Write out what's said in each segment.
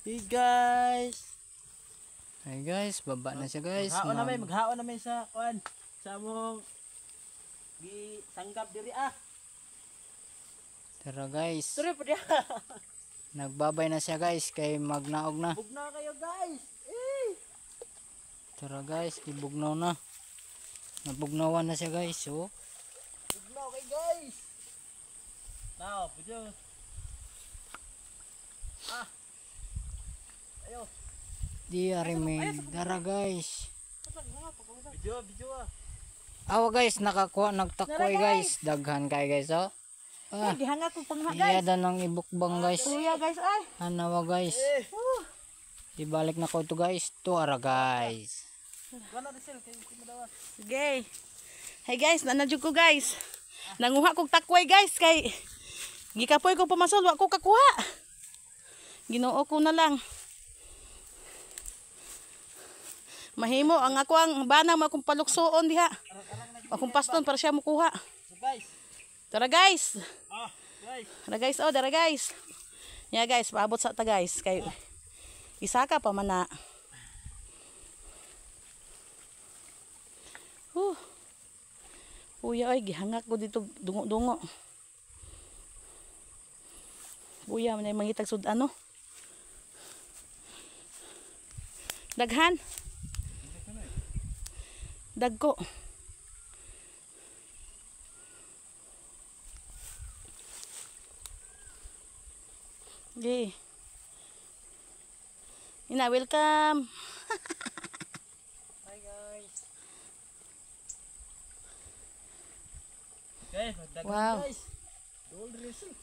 Hey guys. Hey guys, baba na siya guys. Maghaon na may sa kuan. Sa mong gitanggap diri Tara guys. Tara pa dia. Nagbabay na siya guys kay magnaog na. Bugnaw kayo guys. Tara guys, ibugnaw na. Nabugnawan na siya guys. So, Bugnaw kayo guys. Now, pudyo. Ayo. di arimig. Tara guys. Video. Awa guys, nakakuha, nagtakoy guys. Daghan kay guys oh. Gihanga ko pangha Iya guys. da nang ibukbang guys. Kuya guys ay. Hanawa guys. Ibalik na ko to guys. Tuara guys. Sige. Hey guys, nanadyo ko guys. Nanguha kog takway guys kay gikapoy ko pamasol wa ko kakuha. Ginoo ko na lang. Mahimo ang ako ang bana mo akong paluksoon diha. Akong paston para siya mukuha. Guys. Tara guys. Guys. Tara guys, oh, tara guys. Yeah guys, paabot sa ta guys kay isaka pa man na. Kuya ay gihangak ko dito dungo-dungo. Kuya man ay mangitag sud ano. Daghan. Dagko. Okay. Ina, welcome. Hi guys. Okay, magdagan Wow. guys. Dol resin.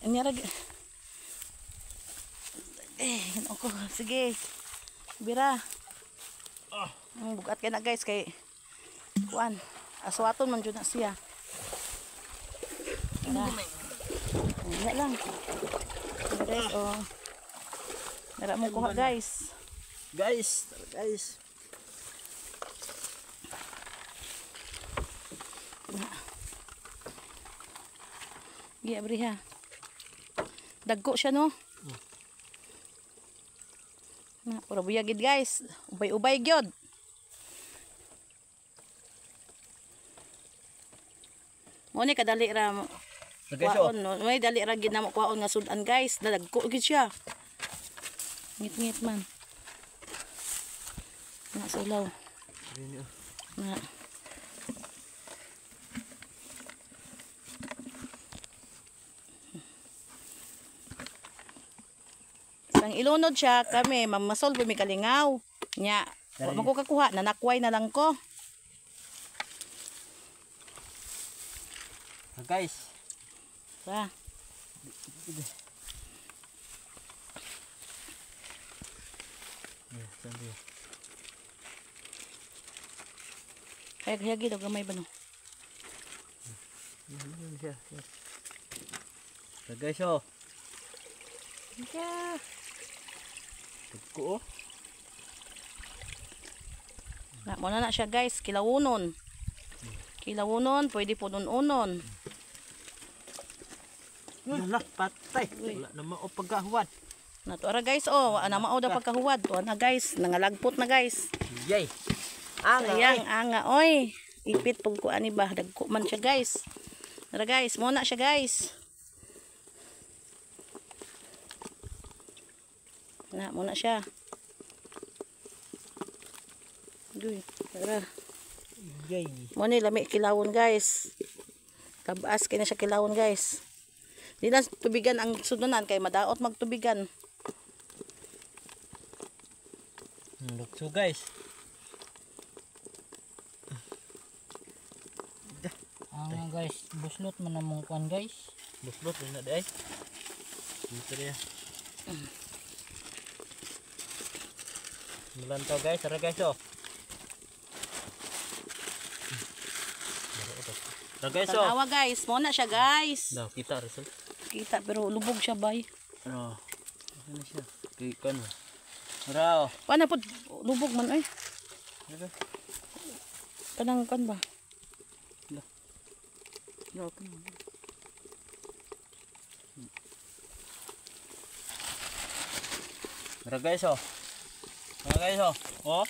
Nyara. Ako, sige. Bira. Bugat ka na guys kay kuan. Aswaton man jud na siya. Wala lang. Guys, oh. Nara mo kuha guys. Guys. Giya briha. Dagko siya no. Na, pura buyagid guys. Ubay-ubay gyud. Mo ni kadali ra mo. Kuwaon no. May dali ra gid namo kuwaon nga sudan guys. Dagko gid siya. Ngit-ngit man. Na sulaw. Na. Sang ilunod siya kami, mamasol po may kalingaw. Nya, wa man ko kakuha, nanakway na lang ko. Guys. Sa. Kaya gid og gamay ba no? So guys oh. Yeah. Tugko oh. Na mo na siya guys, kilawunon. Kilawunon, pwede po unon. Wala patay. Wala na mao pagkahuwad. Natura guys, oh, ana mao da pagkahuwad. Tuwa na guys, nangalagpot na guys. Yay. Sayang, anga, oy. Ipit pag kuan ni ba, dagko man siya guys. Tara guys, muna siya guys. Na, muna siya. Duy, tara. Yay. Muna lami kilawon guys. Tabas kay na siya kilawon guys. Di na tubigan ang sudunan kay madaot magtubigan. Lukso guys. Guys, buslot man namong kuan guys. Buslot na dai. Dito dia. Melantaw guys, tara guys oh. Tara guys oh. Tanawa guys, muna siya guys. Daw kita result. Kita pero lubog siya bay. Ano? Ano siya? Kay kano. Tara oh. Paano po lubog man ay? Tara. Kanang kan ba? No, come on. Tara guys oh. Tara guys oh. Oh.